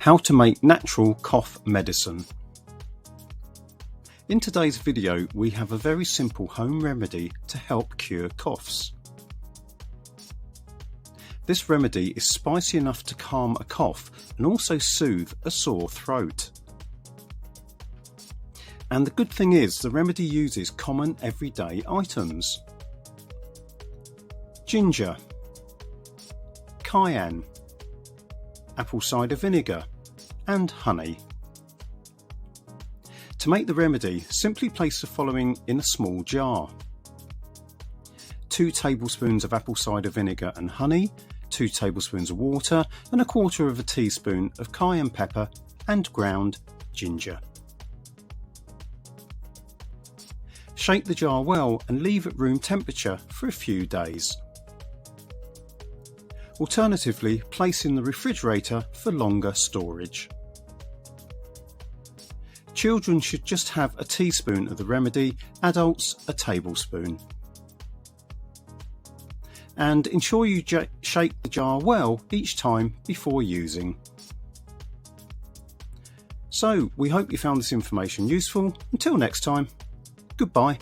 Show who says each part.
Speaker 1: How to make natural cough medicine. In today's video, we have a very simple home remedy to help cure coughs. This remedy is spicy enough to calm a cough and also soothe a sore throat. And the good thing is, the remedy uses common everyday items: ginger, cayenne, apple cider vinegar and honey. To make the remedy, simply place the following in a small jar: 2 tablespoons of apple cider vinegar and honey, 2 tablespoons of water and 1/4 teaspoon of cayenne pepper and ground ginger. Shake the jar well and leave at room temperature for a few days. Alternatively, place in the refrigerator for longer storage. Children should just have a teaspoon of the remedy, adults a tablespoon. And ensure you shake the jar well each time before using. So, we hope you found this information useful. Until next time, goodbye.